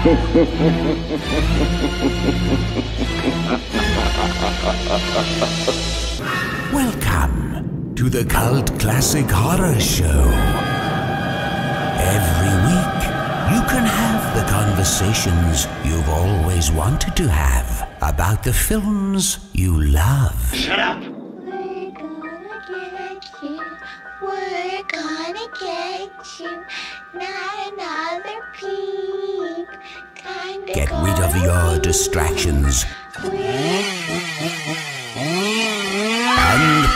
Welcome to the Cult Classic Horror Show. Every week, you can have the conversations you've always wanted to have about the films you love. Shut up! We're gonna get you, not another peep. Get rid of your distractions and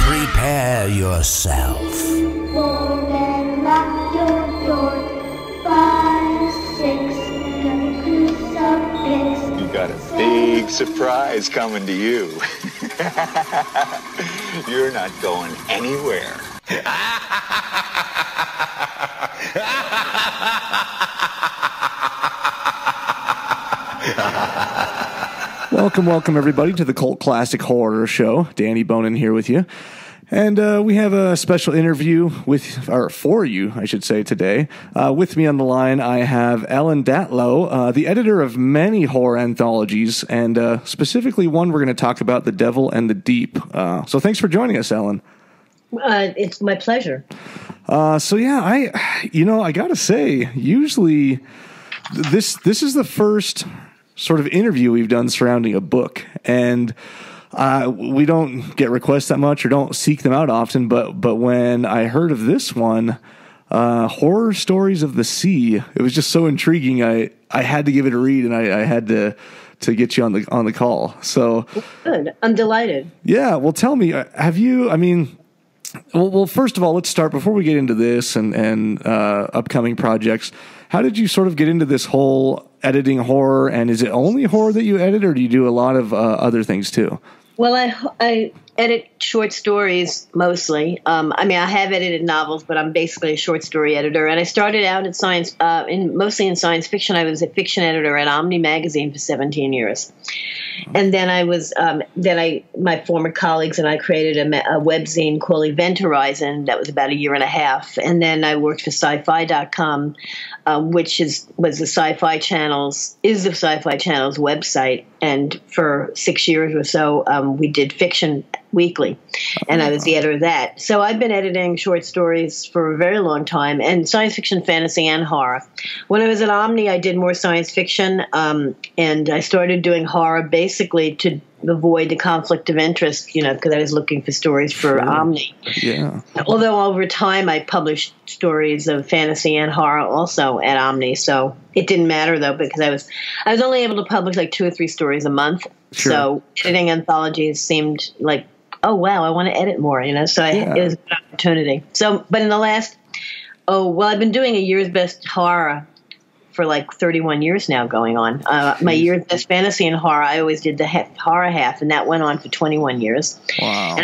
prepare yourself. Then lock your door. 5, 6, gonna crucifix. You got a big surprise coming to you. You're not going anywhere. Welcome, everybody, to the Cult Classic Horror Show. Danny Bonin here with you. And we have a special interview for you, I should say, today. With me on the line, I have Ellen Datlow, the editor of many horror anthologies, and specifically one we're going to talk about, The Devil and the Deep. So thanks for joining us, Ellen. It's my pleasure. I got to say, usually this is the first sort of interview we've done surrounding a book, and we don't get requests that much or don't seek them out often, but when I heard of this one, Horror Stories of the Sea, it was just so intriguing. I had to give it a read, and I had to get you on the call. So good. I'm delighted. Yeah. Well, tell me, have you? I mean, well, first of all, let's start before we get into this and upcoming projects. How did you sort of get into this whole editing horror? And is it only horror that you edit, or do you do a lot of other things too? Well, I edit short stories mostly. I have edited novels, but I'm basically a short story editor. And I started out in mostly in science fiction. I was a fiction editor at Omni magazine for 17 years. And then I was, my former colleagues and I created a webzine called Event Horizon. That was about a year and a half. And then I worked for sci-fi.com, which is the Sci-Fi Channel's website. And for 6 years or so, we did fiction weekly, and I was the editor of that. So I've been editing short stories for a very long time, and science fiction, fantasy, and horror. When I was at Omni, I did more science fiction, and I started doing horror basically to avoid the conflict of interest, because I was looking for stories for Omni. Yeah. Although over time I published stories of fantasy and horror also at Omni, so it didn't matter though, because I was only able to publish like 2 or 3 stories a month. Sure. So editing anthologies seemed like, oh wow, I want to edit more, so it was a good opportunity. So, but in the last, I've been doing a year's best horror for like 31 years now going on. My year's best fantasy and horror, I always did the horror half, and that went on for 21 years. Wow.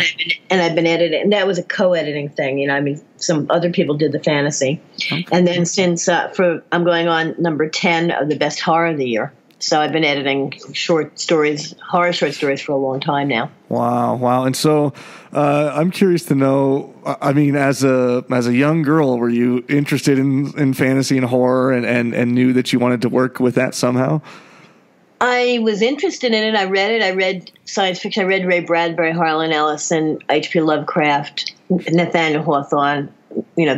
And I've been editing, and that was a co-editing thing. Some other people did the fantasy. Okay. And then since, I'm going on number 10 of the best horror of the year. So I've been editing horror short stories for a long time now. Wow. And so I'm curious to know, as a young girl, were you interested in fantasy and horror and knew that you wanted to work with that somehow? I was interested in it. I read science fiction. I read Ray Bradbury, Harlan Ellison, H.P. Lovecraft, Nathaniel Hawthorne,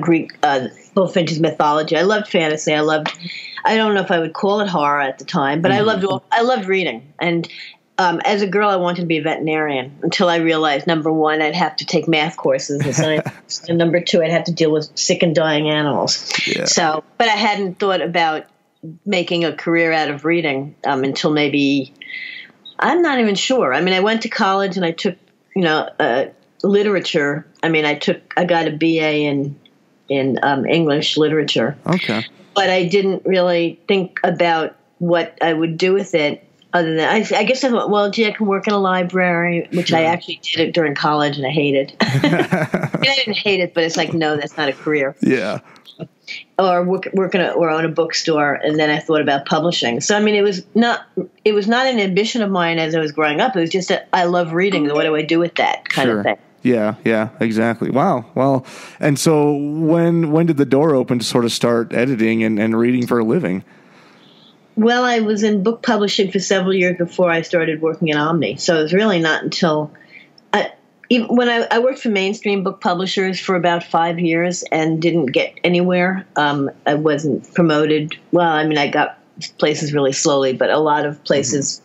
Greek, Bullfinch's mythology. I loved fantasy. I don't know if I would call it horror at the time, but I loved reading. And as a girl, I wanted to be a veterinarian until I realized, number one, I'd have to take math courses in science, and number two, I'd have to deal with sick and dying animals. Yeah. So, but I hadn't thought about making a career out of reading until maybe, I'm not even sure. I went to college and I took, literature. I got a BA in English literature. Okay. But I didn't really think about what I would do with it other than, I guess I thought, well, I can work in a library, which I actually did it during college and I hated. I didn't hate it, but it's like, no, that's not a career. Yeah. Or or own a bookstore, and then I thought about publishing. So it was not an ambition of mine as I was growing up. It was just that I love reading. What do I do with that kind of thing? Yeah, exactly. Wow. Well, and so when did the door open to sort of start editing and reading for a living? Well, I was in book publishing for several years before I started working at Omni. So it was really not until even when I worked for mainstream book publishers for about 5 years and didn't get anywhere. I wasn't promoted. Well, I mean, I got places really slowly, but a lot of places,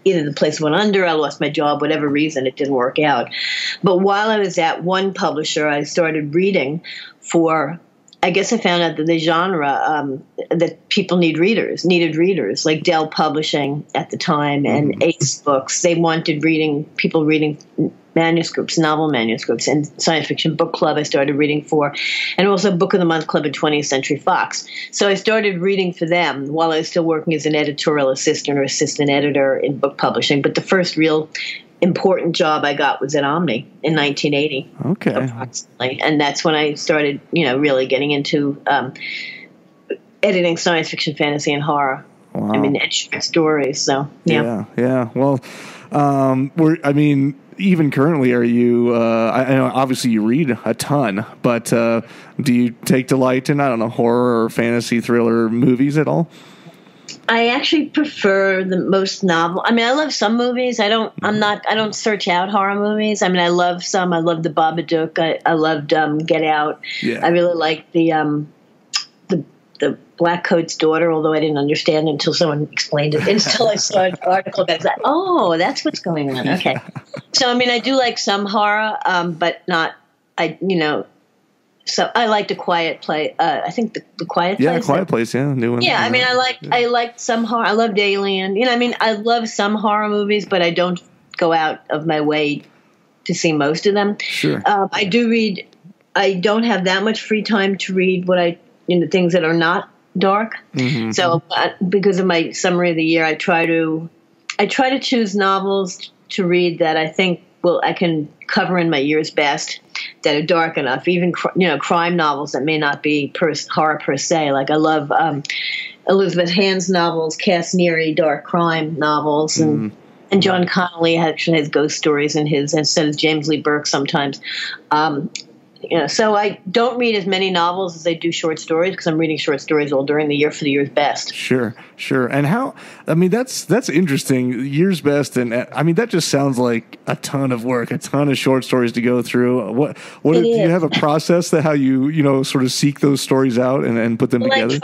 either the place went under, I lost my job, whatever reason, it didn't work out. But while I was at one publisher, I started reading for, I guess I found out that the genre that people needed readers, like Dell Publishing at the time and Ace Books. They wanted people reading manuscripts, novel manuscripts, and Science Fiction Book Club I started reading for, and also Book of the Month Club at 20th Century Fox. So I started reading for them while I was still working as an editorial assistant or assistant editor in book publishing. But the first real important job I got was at Omni in 1980. Okay. Approximately. And that's when I started, really getting into editing science fiction, fantasy, and horror. Wow. I mean, and short stories. So, yeah. Yeah. Well, even currently, are you, I know obviously you read a ton, but do you take delight in, I don't know, horror or fantasy thriller movies at all? I actually prefer the most novel. I mean, I love some movies. I don't search out horror movies. I mean, I love some. I love The Babadook. I loved Get Out. Yeah. I really liked the Black Coat's Daughter, although I didn't understand it until someone explained it. Until I saw an article about that. Oh, that's what's going on. Okay. So, I mean, I do like some horror, but not, so I liked A Quiet Place. I think the Quiet Place. Yeah, Quiet Place. Yeah, new one. Yeah, I mean, I liked some horror. I loved Alien. I love some horror movies, but I don't go out of my way to see most of them. Sure. I do read. I don't have that much free time to read things that are not dark. Mm-hmm. So because of my summary of the year, I try to choose novels to read that I think I can cover in my year's best, that are dark enough. Even crime novels that may not be horror per se. Like I love Elizabeth Hand's novels, Cass Neary dark crime novels, and John Connolly actually has ghost stories in his, and so does James Lee Burke sometimes. So I don't read as many novels as I do short stories because I'm reading short stories all during the year for the year's best. Sure. And that's interesting. Year's best, and that just sounds like a ton of work, a ton of short stories to go through. What do you have a process that how you sort of seek those stories out and put them together?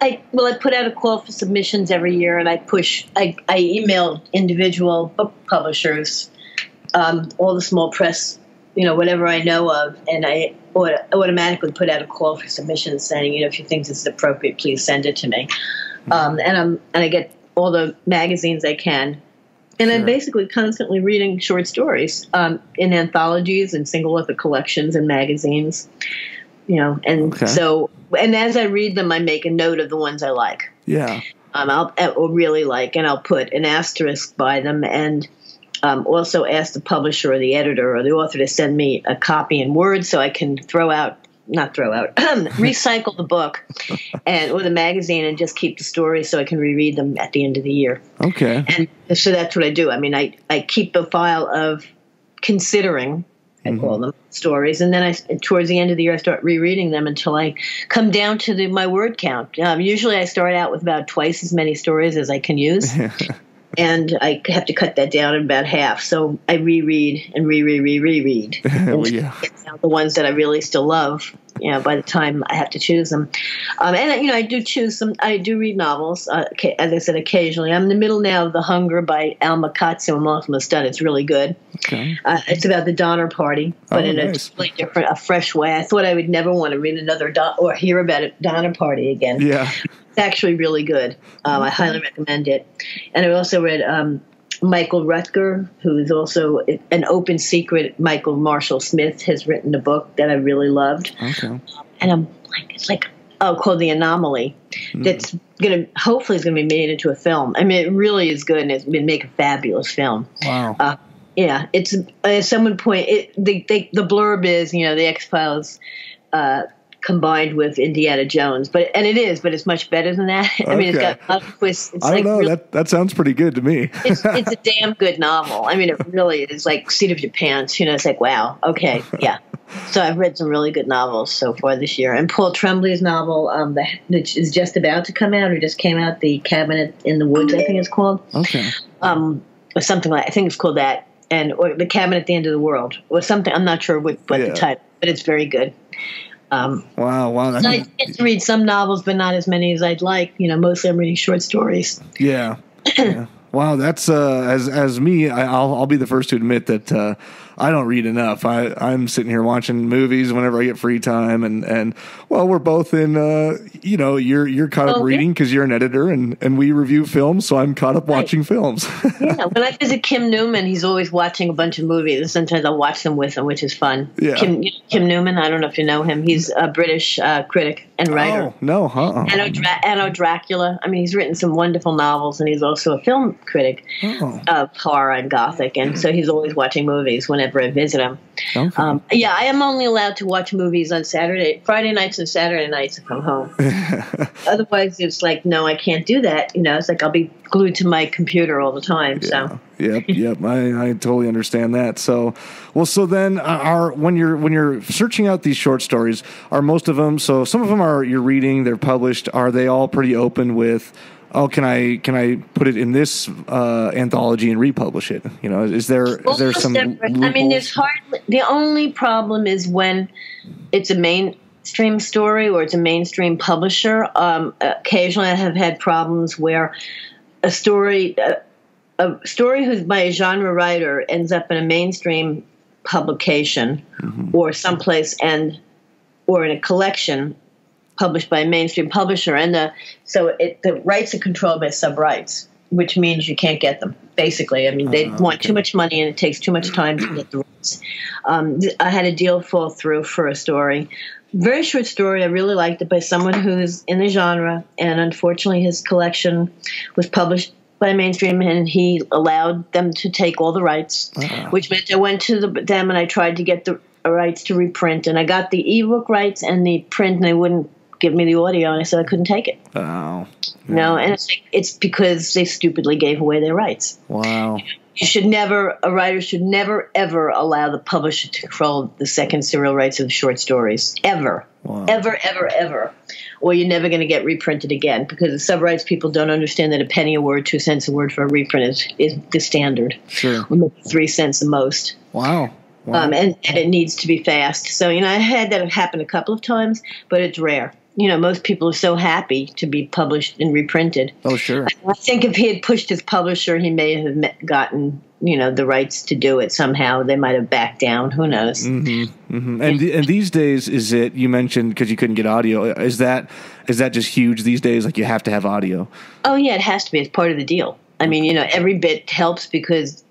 I put out a call for submissions every year, and I email individual book publishers, all the small press, whatever I know of, and I automatically put out a call for submissions saying, if you think this is appropriate, please send it to me. And I get all the magazines I can. And I'm basically constantly reading short stories in anthologies and single author collections and magazines, So, and as I read them, I make a note of the ones I like. Yeah. I'll really like, and I'll put an asterisk by them, and also ask the publisher or the editor or the author to send me a copy in Word so I can recycle the book or the magazine and just keep the stories so I can reread them at the end of the year. Okay. And so that's what I do. I mean, I keep a file of considering, I call them, stories, and then towards the end of the year I start rereading them until I come down to my word count. Usually I start out with about twice as many stories as I can use. And I have to cut that down in about half. So I reread and reread. Well, yeah. The ones that I really still love, by the time I have to choose them. And I do choose some. I do read novels, as I said, occasionally. I'm in the middle now of The Hunger by Alma Katsu and almost done. It's really good. Okay. It's about the Donner Party, but in a totally different, a fresh way. I thought I would never want to read another or hear about a Donner Party again. Yeah. It's actually really good. I highly recommend it. And I also read Michael Rutger, who is also an open secret. Michael Marshall Smith has written a book that I really loved. Okay. And it's called The Anomaly. That's hopefully is going to be made into a film. I mean, it really is good, and it's been make a fabulous film. Wow. Yeah, it's someone the blurb is the X-Files combined with Indiana Jones, but it's much better than that. I mean, it's got a lot of twists. I don't know. Really, that sounds pretty good to me. it's a damn good novel. I mean, it really is like seat of your pants. It's like, wow. Okay. Yeah. So I've read some really good novels so far this year. And Paul Tremblay's novel, which is just about to come out, or just came out, The Cabinet in the Woods, I think it's called. Okay. Or something like, I think it's called that. Or The Cabinet at the End of the World, or something. I'm not sure what the title, but it's very good. Wow. So I get to read some novels, but not as many as I'd like. Mostly I'm reading short stories. Yeah. Wow, that's as me. I'll be the first to admit that I don't read enough. I'm sitting here watching movies whenever I get free time, and well, we're both in. You're caught up reading because you're an editor, and we review films, so I'm caught up watching films. Yeah, when I visit Kim Newman, he's always watching a bunch of movies, and sometimes I'll watch them with him, which is fun. Yeah. Kim Newman, I don't know if you know him. He's a British critic and writer. Oh no, Anno Dracula. I mean, he's written some wonderful novels, and he's also a film critic of horror and gothic, and so he's always watching movies whenever I visit him. Okay. I am only allowed to watch movies on Friday nights and Saturday nights if I'm home. Otherwise, it's like, no, I can't do that. It's like I'll be glued to my computer all the time. Yeah. So. Yep. I totally understand that. So then when you're searching out these short stories, are most of them? So some of them you're reading, they're published. Are they all pretty open with? Oh, can I put it in this anthology and republish it? Is there some? I mean, the only problem is when it's a mainstream story or it's a mainstream publisher. Occasionally, I have had problems where a story who's by a genre writer ends up in a mainstream publication or someplace or in a collection published by a mainstream publisher, and the rights are controlled by sub-rights, which means you can't get them. Basically, I mean, they want too much money, and it takes too much time to get the rights. I had a deal fall through for a story, very short story. I really liked it, by someone who's in the genre, and unfortunately, his collection was published by mainstream, and he allowed them to take all the rights, which meant I went to them and I tried to get the rights to reprint, and I got the ebook rights and the print, and they wouldn't give me the audio, and I said I couldn't take it. Oh. Yeah. No, and it's because they stupidly gave away their rights. Wow. A writer should never, ever allow the publisher to control the second serial rights of short stories. Ever. Wow. Ever, ever, ever. Or you're never going to get reprinted again, because the sub-rights people don't understand that a penny a word, 2 cents a word for a reprint is the standard. Sure. 3 cents the most. Wow. And it needs to be fast. So, I had that happen a couple of times, but it's rare. Most people are so happy to be published and reprinted. Oh, sure. I think if he had pushed his publisher, he may have gotten, the rights to do it somehow. They might have backed down. Who knows? Mm-hmm. Mm-hmm. And these days, is it, you mentioned because you couldn't get audio, is that just huge these days? Like, you have to have audio? Oh, yeah, it has to be. It's part of the deal. I mean, every bit helps because,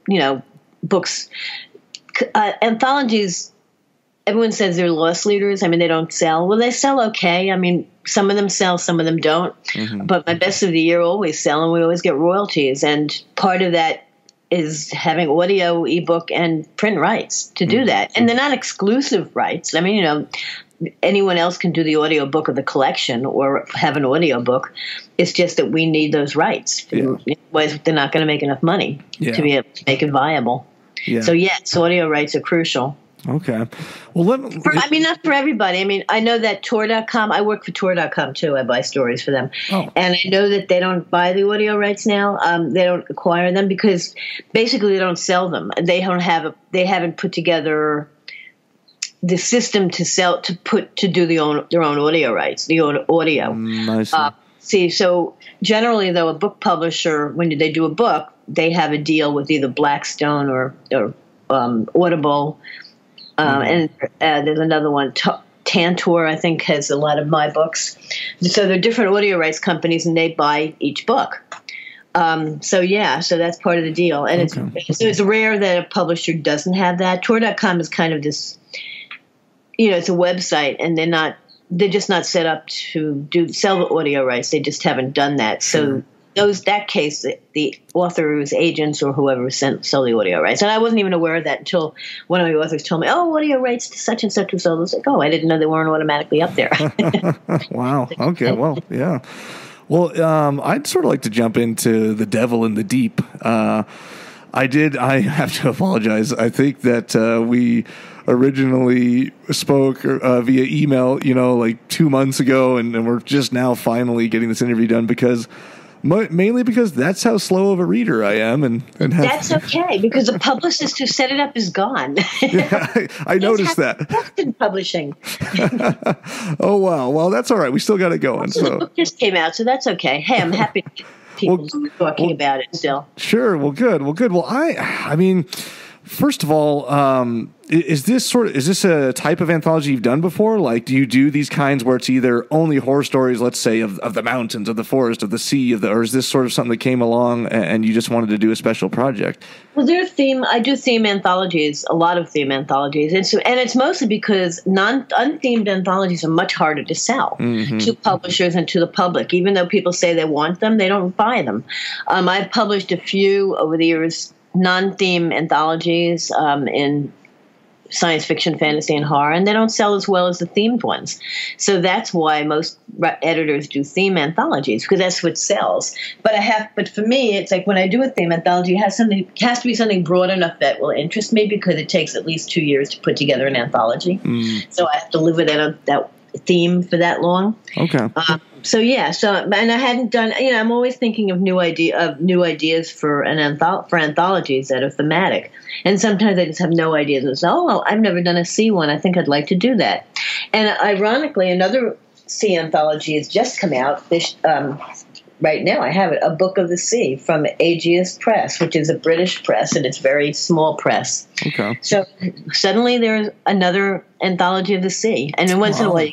books, anthologies, everyone says they're loss leaders. I mean, they don't sell. Well, they sell okay. I mean, some of them sell, some of them don't. Mm-hmm. But my best of the year always sell, and we always get royalties. And part of that is having audio, ebook, and print rights to do that. And they're not exclusive rights. I mean, anyone else can do the audio book of the collection or have an audio book. It's just that we need those rights. Yeah. Otherwise, they're not going to make enough money to be able to make it viable. Yeah. So, yes, audio rights are crucial. Okay. Well, not for everybody. I mean, I know that Tor.com, I work for Tor.com too. I buy stories for them. Oh. And I know that they don't buy the audio rights now. They don't acquire them because basically they don't sell them. They haven't put together the system to do their own audio rights, the audio. So generally though, a book publisher, when they do a book, they have a deal with either Blackstone or Audible. And there's another one, Tantor, I think, has a lot of my books. So they're different audio rights companies, and they buy each book. So that's part of the deal. And it's rare that a publisher doesn't have that. Tor.com is kind of this, it's a website, and they're just not set up to sell the audio rights. They just haven't done that. So that case, the author's agents or whoever sell the audio rights. And I wasn't even aware of that until one of the authors told me, audio rights to such and such was sold. I was like, I didn't know they weren't automatically up there. Wow. Okay. Well, yeah. Well, I'd sort of like to jump into The Devil in the Deep. I have to apologize. I think that originally spoke via email, like 2 months ago, and we're just now finally getting this interview done because mainly because that's how slow of a reader I am, and that's okay because the publicist who set it up is gone. Yeah, I noticed that. In publishing. Oh wow! Well, that's all right. We still got it going. So the book just came out, so that's okay. Hey, I'm happy to get people talking about it still. Sure. Well, good. Well, I mean. First of all, is this a type of anthology you've done before? Like, do you do these kinds where it's either only horror stories, let's say, of the mountains, of the forest, of the sea, or is this sort of something that came along and you just wanted to do a special project? Well, I do theme anthologies, a lot of theme anthologies, and it's mostly because unthemed anthologies are much harder to sell to publishers and to the public. Even though people say they want them, they don't buy them. I've published a few over the years. Non-theme anthologies in science fiction, fantasy, and horror, and they don't sell as well as the themed ones. So that's why most editors do theme anthologies, because that's what sells. But for me, it's like when I do a theme anthology, it has to be something broad enough that will interest me, because it takes at least 2 years to put together an anthology. So I have to live with that theme for that long. Okay. And I hadn't done. I'm always thinking of new ideas for anthologies that are thematic, and sometimes I just have no ideas. And say, oh, well, I've never done a sea one. I think I'd like to do that. And ironically, another sea anthology has just come out. Right now, I have it, A Book of the Sea from Aegis Press, which is a British press, and it's very small press. Okay. So suddenly there's another anthology of the sea, and then once in a while.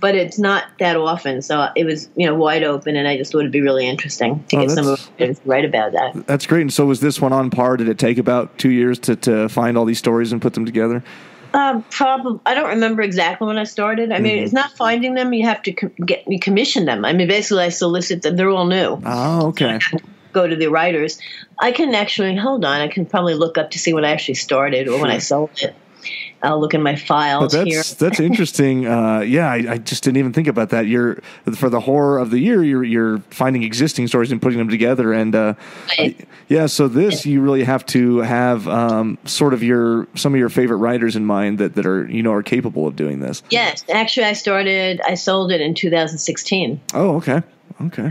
But it's not that often, so it was wide open, and I just thought it'd be really interesting to get some of it to write about that. That's great. And so was this one on par? Did it take about 2 years to find all these stories and put them together? Probably. I don't remember exactly when I started. I mean, it's not finding them. You have to commission them. I mean, basically, I solicit them. They're all new. Oh, okay. So go to the writers. I can actually hold on. I can probably look up to see when I actually started or when I sold it. I'll look in my files here. That's interesting. I just didn't even think about that. For the horror of the year, you're finding existing stories and putting them together. And so this you really have to have sort of some of your favorite writers in mind that are capable of doing this. Yes, actually, I sold it in 2016. Oh, okay.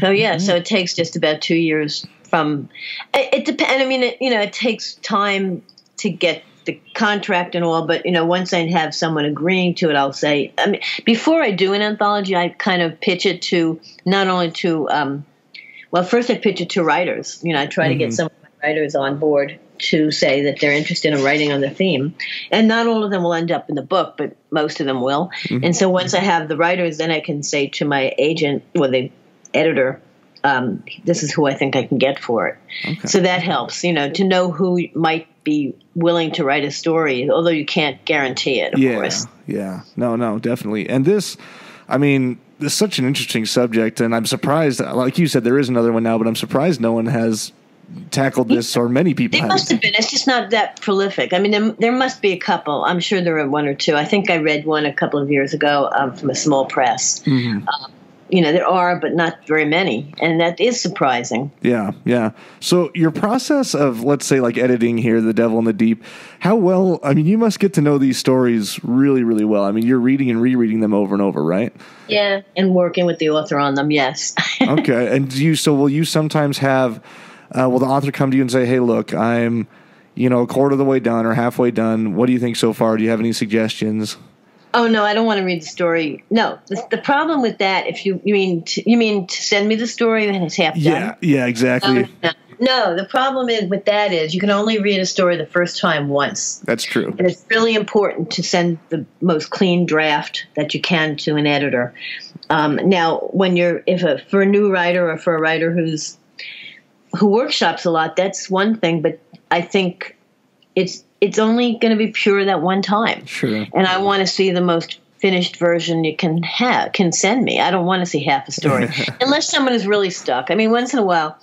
So so it takes just about 2 years from. It depends. I mean, it takes time to get the contract and all, but once I have someone agreeing to it, I'll say. I mean, before I do an anthology, I kind of pitch it to not only to. First I pitch it to writers. I try to get some of my writers on board to say that they're interested in writing on the theme, and not all of them will end up in the book, but most of them will. And so once I have the writers, then I can say to my agent or the editor, this is who I think I can get for it. Okay. So that helps, to know who might be willing to write a story, although you can't guarantee it, of course. Yeah. No, definitely. And this is such an interesting subject, and I'm surprised, like you said, there is another one now, but I'm surprised no one has tackled this, or many people have. There must have been. It's just not that prolific. I mean, there must be a couple. I'm sure there are one or two. I think I read one a couple of years ago from a small press. There are, but not very many. And that is surprising. Yeah. So your process of, let's say, like editing here, The Devil in the Deep, how well, you must get to know these stories really, really well. I mean, you're reading and rereading them over and over, right? Yeah, and working with the author on them, yes. Okay. And will you sometimes have, will the author come to you and say, hey, look, I'm, a quarter of the way done or halfway done. What do you think so far? Do you have any suggestions? Oh no, I don't want to read the story. No, the problem with that, if you mean to send me the story and it's half done. Yeah, exactly. No, the problem with that is you can only read a story the first time once. That's true. And it's really important to send the most clean draft that you can to an editor. Now, when for a new writer or for a writer who workshops a lot, that's one thing. But I think it's only going to be pure that one time. Sure. And I want to see the most finished version you can send me. I don't want to see half a story unless someone is really stuck. I mean, once in a while,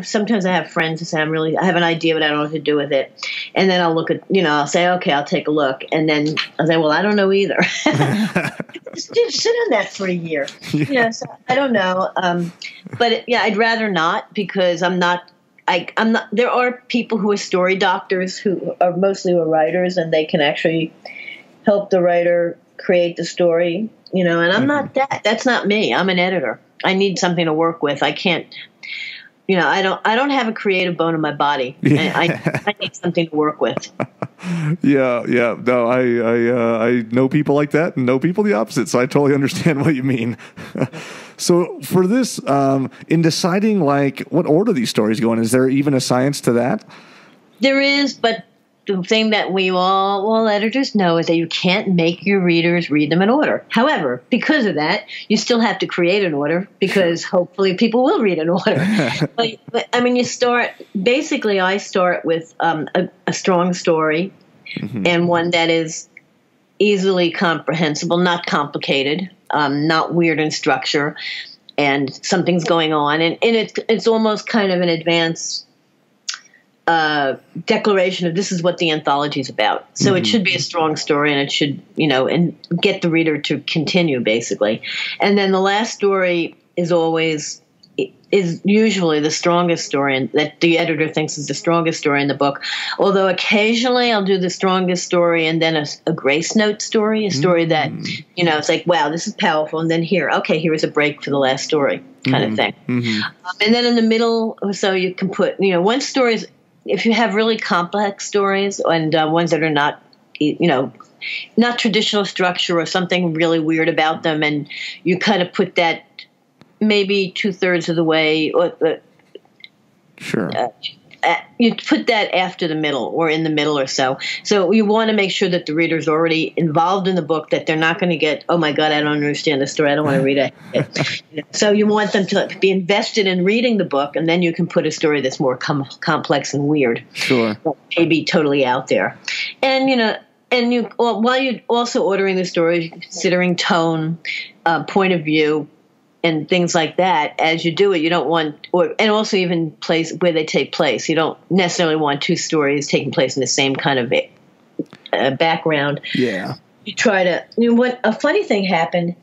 sometimes I have friends who say, I have an idea, but I don't know what to do with it. And then I'll look at, I'll say, okay, I'll take a look. And then I'll say, well, I don't know either. Just sit on that for a year. Yeah. So I don't know. But I'd rather not, because I'm not I'm not. There are people who are story doctors who are mostly writers, and they can actually help the writer create the story. And I'm not that. That's not me. I'm an editor. I need something to work with. I can't. I don't have a creative bone in my body. Yeah. I need something to work with. Yeah. No, I know people like that and know people the opposite. So I totally understand what you mean. So for this, in deciding what order these stories go in, is there even a science to that? There is, but the thing that we all editors know is that you can't make your readers read them in order. However, because of that, you still have to create an order because hopefully people will read an order. but I mean, I start with a strong story and one that is easily comprehensible, not complicated, not weird in structure, and something's going on. And it's almost kind of an advanced declaration of this is what the anthology is about. So it should be a strong story, and it should, and get the reader to continue, basically. And then the last story is usually the strongest story, and that the editor thinks is the strongest story in the book. Although occasionally I'll do the strongest story and then a grace note story, a story that, it's like, wow, this is powerful. And then here is a break for the last story kind of thing. And then in the middle, so you can put, one story is, if you have really complex stories and ones that are not, not traditional structure or something really weird about them, and you kind of put that maybe 2/3 of the way, or sure, you put that after the middle or in the middle or so. So you want to make sure that the reader's already involved in the book, that they're not going to get, oh my God, I don't understand the story, I don't want to read it. So you want them to be invested in reading the book, and then you can put a story that's more complex and weird. Sure. Maybe totally out there. And, while you're also ordering the story, you're considering tone, point of view, and things like that. As you do it, you don't want, and also even place where they take place. You don't necessarily want two stories taking place in the same kind of background. Yeah. You try to. A funny thing happened.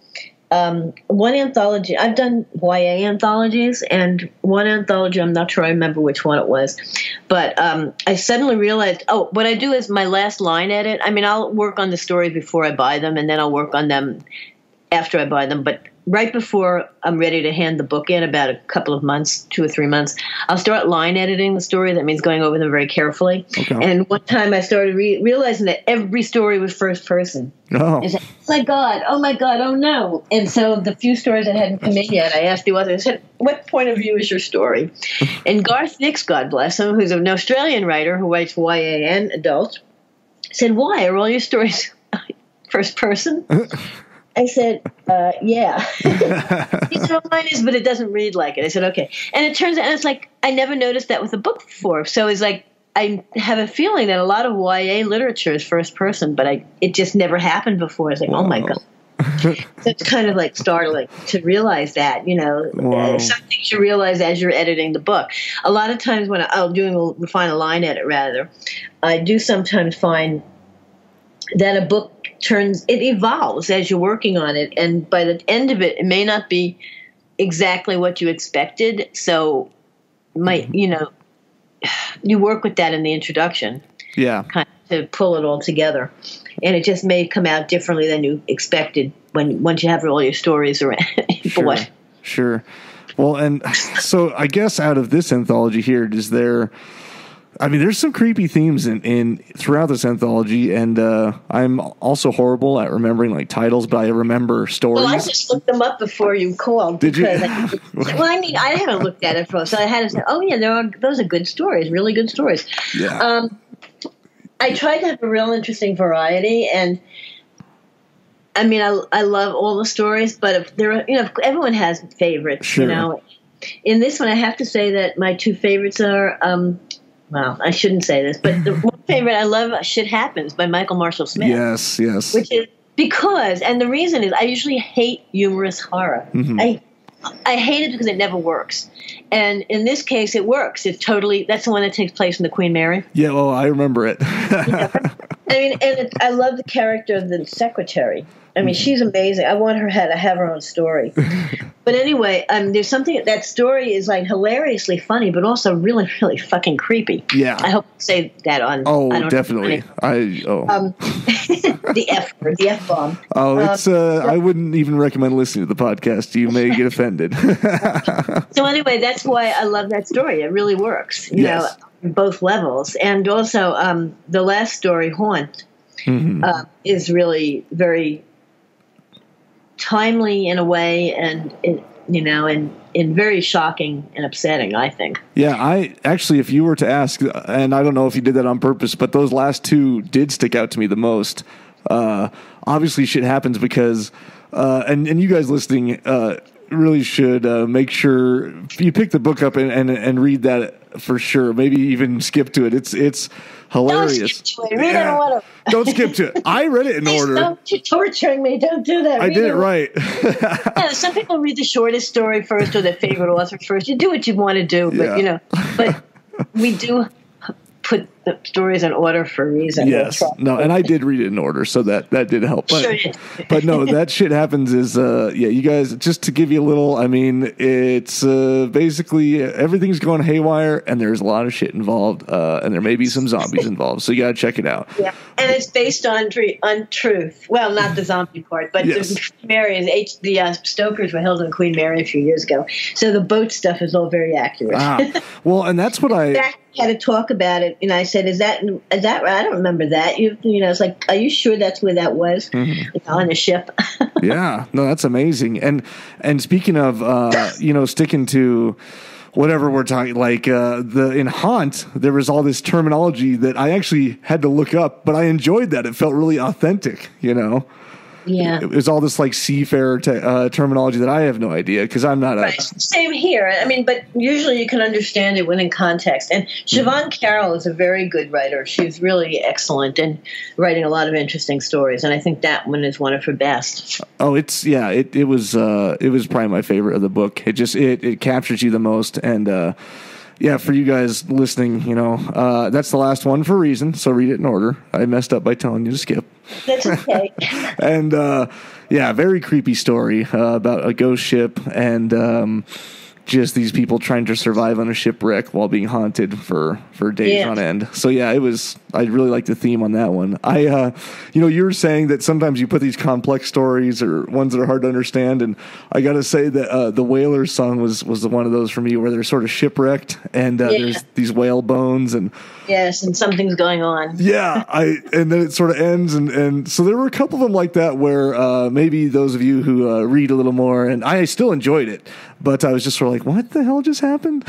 One anthology, I've done YA anthologies, and one anthology, I'm not sure I remember which one it was, but I suddenly realized, what I do is my last line edit. I mean, I'll work on the stories before I buy them, and then I'll work on them after I buy them. But right before I'm ready to hand the book in, about a couple of months, 2 or 3 months, I'll start line editing the story. That means going over them very carefully. Okay. And one time I started realizing that every story was first person. Oh. I said, oh my God, oh no. And so the few stories that hadn't come in yet, I asked the author, I said, what point of view is your story? And Garth Nix, God bless him, who's an Australian writer who writes YA and adult, said, why are all your stories first person? I said, yeah. He said, mine is, but it doesn't read like it. I said, okay. And it turns out, and it's like, I never noticed that with a book before. So it's like, I have a feeling that a lot of YA literature is first person, but it just never happened before. It's like, oh my God. So it's kind of like startling to realize that, some things you realize as you're editing the book. A lot of times when I'm doing a final line edit, rather, I do sometimes find that a book it evolves as you're working on it, and by the end of it, it may not be exactly what you expected. So, you work with that in the introduction, kind of to pull it all together, and it just may come out differently than you expected once you have all your stories around. Sure. Well, and so I guess out of this anthology here, there's some creepy themes in throughout this anthology, and I'm also horrible at remembering titles, but I remember stories. Well, I just looked them up before you called. Did you? I haven't looked at it first, so I had to say, oh yeah, those are good stories, really good stories. Yeah. I tried to have a real interesting variety, and I mean, I love all the stories, but if everyone has favorites. Sure. In this one, I have to say that my two favorites are. Well, I shouldn't say this, but the one favorite I love, Shit Happens by Michael Marshall Smith. Yes. Which is and the reason is I usually hate humorous horror. Mm-hmm. I hate it because it never works. And in this case, it works. That's the one that takes place in the Queen Mary. Yeah, well, I remember it. And I mean, and I love the character of the secretary. I mean, she's amazing. I want her to have her own story. But anyway, there's something, that story is like hilariously funny, but also really, really fucking creepy. Yeah. I hope to say that on. Oh, definitely. The F word, the F bomb. Oh, it's. I wouldn't even recommend listening to the podcast. You may get offended. So anyway, that's why I love that story. It really works, you know, on both levels. And also, the last story, Haunt, is really very timely in a way, and and very shocking and upsetting, I think. Yeah, I actually, if you were to ask, and I don't know if you did that on purpose, but those last two did stick out to me the most. Obviously, shit happens because, and you guys listening really should make sure you pick the book up and read that for sure. Maybe even skip to it. It's hilarious. Don't skip to it. Read it in order. Don't skip to it. I read it in order. Stop torturing me. Don't do that. I did it right. Yeah, some people read the shortest story first or their favorite author first. You do what you want to do, but but we do put the stories in order for a reason. Yes. No, and I did read it in order, so that did help. But, sure did. But no, that shit happens is, you guys, just to give you a little, I mean, it's basically everything's going haywire, and there's a lot of shit involved, and there may be some zombies involved, so you got to check it out. Yeah, and it's based on truth. Well, not the zombie part, but the Queen Mary is the Stokers were held in Queen Mary a few years ago, so the boat stuff is all very accurate. Well, and that's what I had to talk about it, and I said, "Is that right? I don't remember that." It's like, are you sure that's where that was on the ship? Yeah, no, that's amazing. And speaking of, sticking to whatever we're talking, like in Haunt, there was all this terminology that I actually had to look up, but I enjoyed that. It felt really authentic, Yeah, it was all this like seafarer terminology that I have no idea because I'm not right. Same here. I mean, but usually you can understand it within context. And Siobhan Carroll is a very good writer. She's really excellent and writing a lot of interesting stories. And I think that one is one of her best. Oh, it was probably my favorite of the book. It just it captures you the most. And yeah, for you guys listening, that's the last one for a reason. So read it in order. I messed up by telling you to skip. That's okay. And very creepy story about a ghost ship and just these people trying to survive on a shipwreck while being haunted for days on end. So yeah, I really like the theme on that one. You were saying that sometimes you put these complex stories or ones that are hard to understand, and I got to say that the Whalers song was one of those for me where they're sort of shipwrecked and there's these whale bones and yes, and something's going on. Yeah, and then it sort of ends, and so there were a couple of them like that where maybe those of you who read a little more, and I still enjoyed it, but I was just sort of like, what the hell just happened?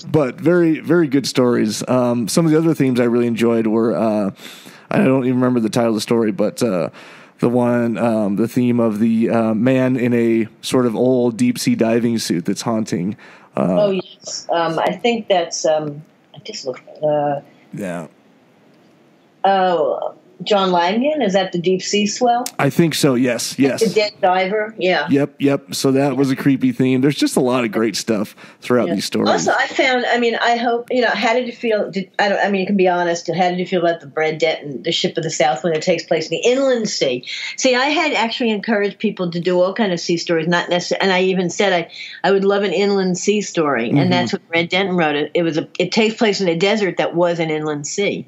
But very, very good stories. Some of the other themes I really enjoyed were, I don't even remember the title of the story, but the theme of the man in a sort of old deep sea diving suit that's haunting. Oh yes, I think that's. I just looked. Yeah. Oh, John Langan, is that the deep sea swell? I think so. Yes. The dead diver. Yeah. Yep. So that was a creepy theme. There's just a lot of great stuff throughout these stories. Also, I found. I mean, I hope how did you feel? You can be honest. How did you feel about the Brad Denton, the Ship of the South, when it takes place in the inland sea? See, I had actually encouraged people to do all kind of sea stories, not necessarily. And I even said I would love an inland sea story, and that's what Brad Denton wrote. It takes place in a desert that was an inland sea,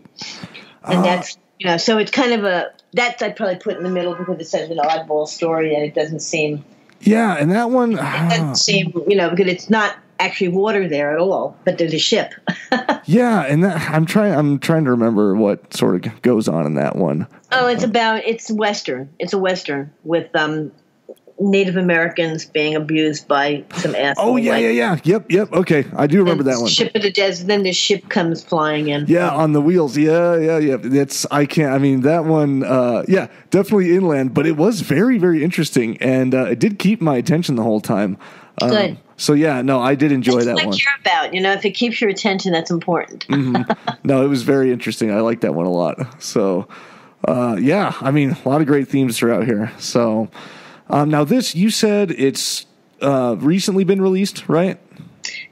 and that's. So it's kind of that I'd probably put in the middle because it's such an oddball story and it doesn't seem. Yeah, and that one. It doesn't seem, because it's not actually water there at all, but there's a ship. Yeah, and I'm trying to remember what sort of goes on in that one. Oh, it's Western. It's a Western with Native Americans being abused by some asshole. Oh yeah. Yep. Okay, I do remember that one. Ship of the desert. Then the ship comes flying in. Yeah, on the wheels. Yeah. That one. Yeah, definitely inland, but it was very, very interesting, and it did keep my attention the whole time. Good. So yeah, no, I did enjoy that one. That's what I care about. If it keeps your attention, that's important. No, it was very interesting. I liked that one a lot. So, a lot of great themes throughout here. So. Now this, you said it's recently been released, right?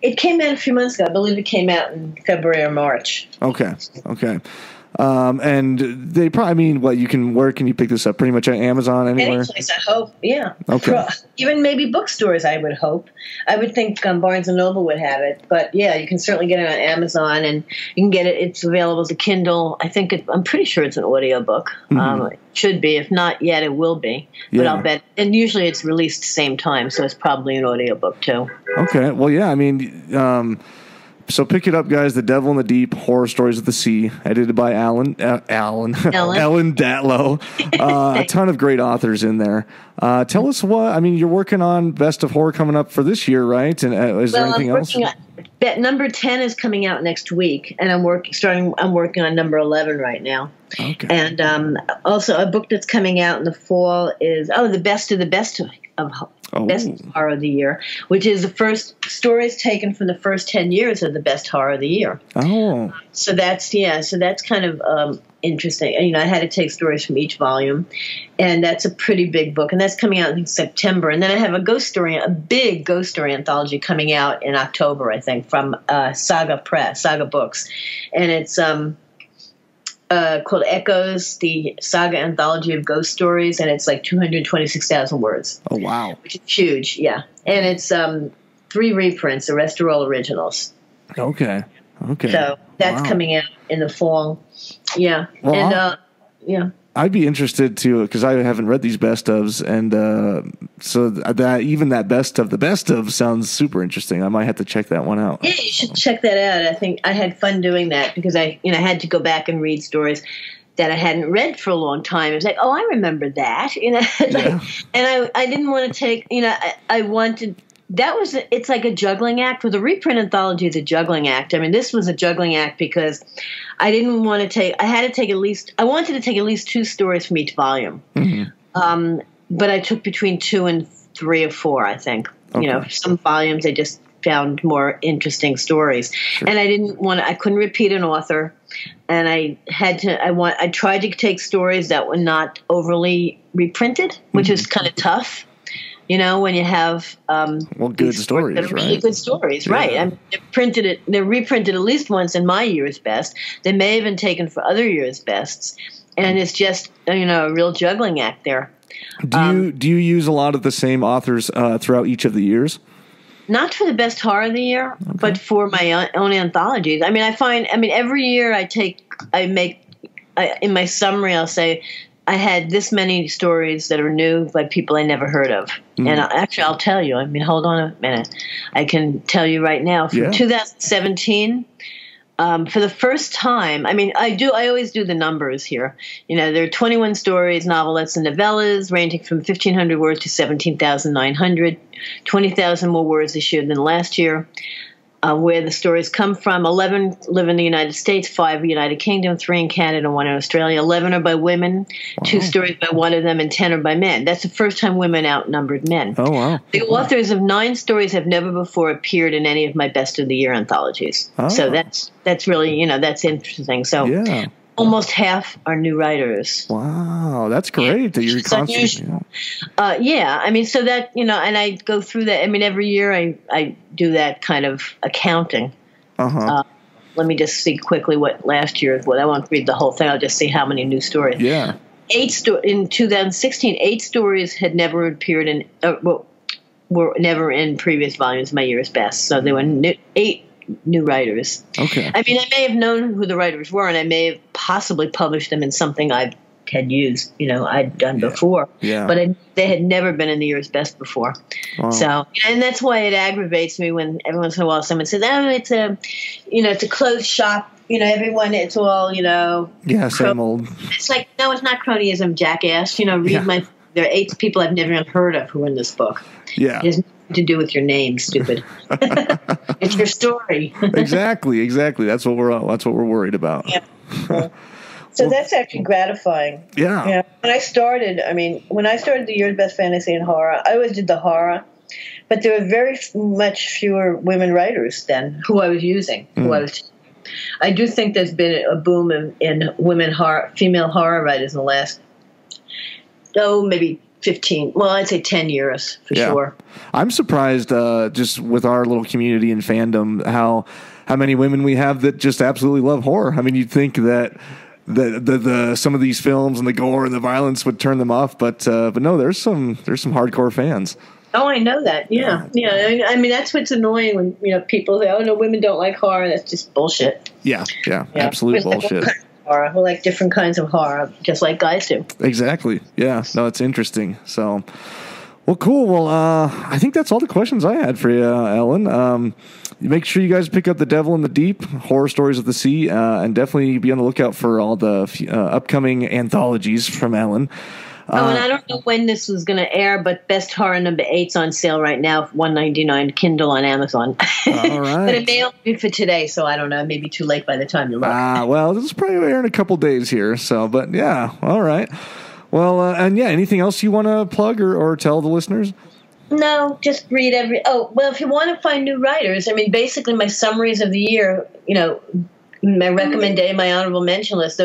It came out a few months ago. I believe it came out in February or March. Okay. And they probably, I mean, where can you pick this up? Pretty much on Amazon, anywhere? Any place, I hope. Yeah. Okay. Even maybe bookstores, I would hope. I would think Barnes & Noble would have it. But, yeah, you can certainly get it on Amazon, and you can get it. It's available as a Kindle. I'm pretty sure it's an audiobook. It should be. If not yet, it will be. But I'll bet. And usually it's released the same time, so it's probably an audiobook, too. Okay. Well, yeah, I mean... So pick it up, guys. The Devil in the Deep, Horror Stories of the Sea, edited by Ellen Datlow. A ton of great authors in there. Tell us you're working on Best of Horror coming up for this year, right? And is there anything else? Number 10 is coming out next week, and I'm working on number 11 right now. Okay. And also a book that's coming out in the fall is the best of the best of Best Horror of the Year, which is the first stories taken from the first 10 years of the Best Horror of the Year. Oh. So that's kind of interesting. I had to take stories from each volume, and that's a pretty big book, and that's coming out in September. And then I have a big ghost story anthology coming out in October, I think, from Saga Books, and it's called Echoes, the Saga Anthology of Ghost Stories, and it's like 226,000 words. Oh, wow. Which is huge, yeah. And it's 3 reprints. The rest are all originals. Okay. So that's coming out in the fall. Yeah. Well, and, yeah. I'd be interested to, because I haven't read these best ofs, and so that even that best of the best of sounds super interesting. I might have to check that one out. Yeah, you should check that out. I think I had fun doing that because I had to go back and read stories that I hadn't read for a long time. It was like, I remember that, and I didn't want to take, I wanted. It's like a juggling act. With a reprint anthology, it's a juggling act. I mean, this was a juggling act because I didn't want to take, I wanted to take at least 2 stories from each volume. Mm-hmm. But I took between 2 and 3 or 4, I think. Okay. Some volumes I just found more interesting stories. Sure. And I couldn't repeat an author. And I tried to take stories that were not overly reprinted, which is kind of tough. When you have good stories, right? Really good stories, right? I mean, they're reprinted at least once in my year's best. They may have been taken for other years' bests, and it's just a real juggling act there. Do you use a lot of the same authors throughout each of the years? Not for the Best Horror of the Year, but for my own anthologies. I mean, every year in my summary, I'll say, I had this many stories that are new by people I never heard of. Mm. And I'll tell you. I mean, hold on a minute. I can tell you right now. From 2017, for the first time, I always do the numbers here. There are 21 stories, novelettes, and novellas ranging from 1,500 words to 17,900, 20,000 more words this year than last year. Where the stories come from. 11 live in the United States, 5 in the United Kingdom, 3 in Canada, 1 in Australia. 11 are by women, 2 stories by one of them, and 10 are by men. That's the first time women outnumbered men. Oh, wow. The authors of 9 stories have never before appeared in any of my Best of the Year anthologies. Oh. So that's really, that's interesting. So almost half are new writers. Wow, that's great that you're constantly. So that, and I go through that. I mean, every year I do that kind of accounting. Uh-huh. Let me just see quickly what last year was. I won't read the whole thing. I'll just see how many new stories. Yeah. In 2016, 8 stories had never appeared in, were never in previous volumes of my year's best. So there were 8 new writers. Okay. I mean, I may have known who the writers were, and I may have possibly published them in something I had used, I'd done before. Yeah. But they had never been in the year's best before. Wow. So, and that's why it aggravates me when every once in a while someone says, it's a closed shop. Everyone, it's all, same old. It's like, no, it's not cronyism, jackass. There are 8 people I've never even heard of who are in this book. Yeah. It has nothing to do with your name, stupid. It's your story. Exactly. That's what we're worried about. Yeah. So that's actually gratifying. Yeah. When I started the year's best fantasy and horror, I always did the horror, but there were very much fewer women writers then who I was using. I do think there's been a boom in female horror writers in the last, maybe 15. Well, I'd say 10 years for sure. I'm surprised, just with our little community and fandom, how many women we have that just absolutely love horror. I mean, you'd think that the some of these films and the gore and the violence would turn them off, but no, there's some hardcore fans. Oh, I know that. Yeah. I mean, that's what's annoying when people say, "Oh no, women don't like horror." That's just bullshit. Yeah, absolute bullshit. Horror. We like different kinds of horror, just like guys do. Exactly. Yeah. No, it's interesting. So, well, cool. Well, I think that's all the questions I had for you, Ellen. Make sure you guys pick up The Devil in the Deep, Horror Stories of the Sea, and definitely be on the lookout for all the upcoming anthologies from Ellen. And I don't know when this was going to air, but Best Horror number 8's on sale right now for $1.99 Kindle on Amazon. All right. But it may only be for today, so I don't know. It may be too late by the time you look. Well, this is probably air in a couple days here. So, but yeah, all right. Well, and yeah, anything else you want to plug or tell the listeners? No, just read if you want to find new writers, I mean, basically my summaries of the year, my recommendation, my honorable mention list,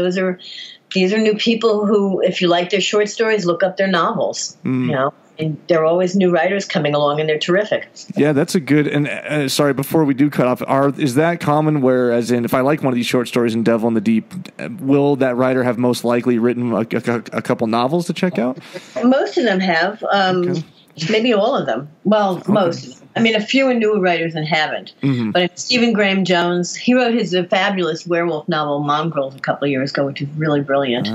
these are new people who, if you like their short stories, look up their novels, and there are always new writers coming along, and they're terrific. Yeah, that's a good, and sorry, before we do cut off, is that common where, as in, if I like one of these short stories in Devil in the Deep, will that writer have most likely written a couple novels to check out? Most of them have. Okay. Maybe all of them. Well, most of them. I mean, a few are newer writers and haven't. Mm-hmm. But Stephen Graham Jones, he wrote his fabulous werewolf novel Mongrels a couple of years ago, which is really brilliant.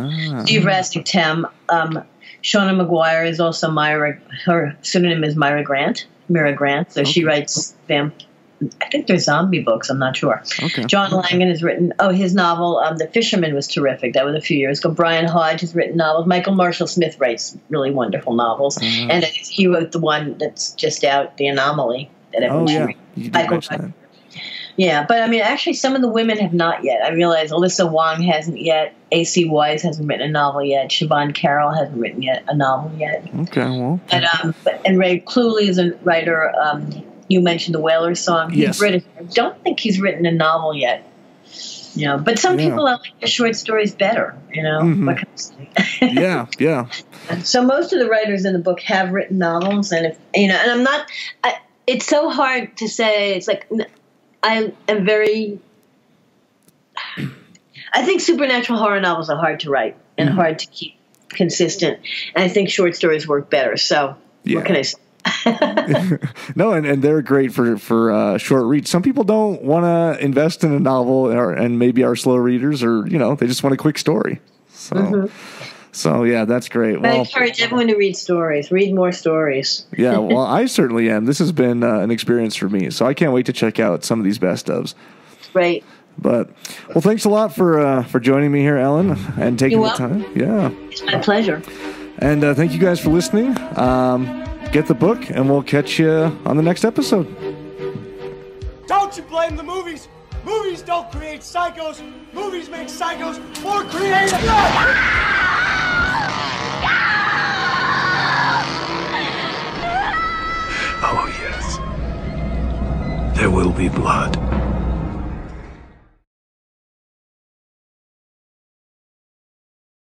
Steve Rastic Tem. Shauna Maguire is also Myra. Her pseudonym is Mira Grant. So she writes them. I think they're zombie books. I'm not sure. Okay. John Langan has written, his novel, The Fisherman, was terrific. That was a few years ago. Brian Hodge has written novels. Michael Marshall Smith writes really wonderful novels. And he wrote the one that's just out, The Anomaly, that everyone should read. You did mention that. Yeah, but I mean, actually, some of the women have not yet. I realize Alyssa Wong hasn't yet. A.C. Wise hasn't written a novel yet. Siobhan Carroll hasn't written a novel yet. Okay, well. And Ray Cluley is a writer. You mentioned the Whalers song. He's Yes. British. I don't think he's written a novel yet. But some people like their short stories better. Mm-hmm. What can I say? Yeah. So most of the writers in the book have written novels, and and I'm not. It's so hard to say. It's like I am very. I think supernatural horror novels are hard to write and hard to keep consistent, and I think short stories work better. So what can I say? No, and they're great for short reads. Some people don't want to invest in a novel, and maybe are slow readers, or they just want a quick story. So yeah, that's great. I encourage everyone to read stories. Read more stories. Yeah, well, I certainly am. This has been an experience for me, so I can't wait to check out some of these best ofs. Great. But thanks a lot for joining me here, Ellen, and taking the time. Yeah, it's my pleasure. And thank you guys for listening. Get the book, and we'll catch you on the next episode. Don't you blame the movies. Movies don't create psychos. Movies make psychos more creative. Oh, yes. There will be blood.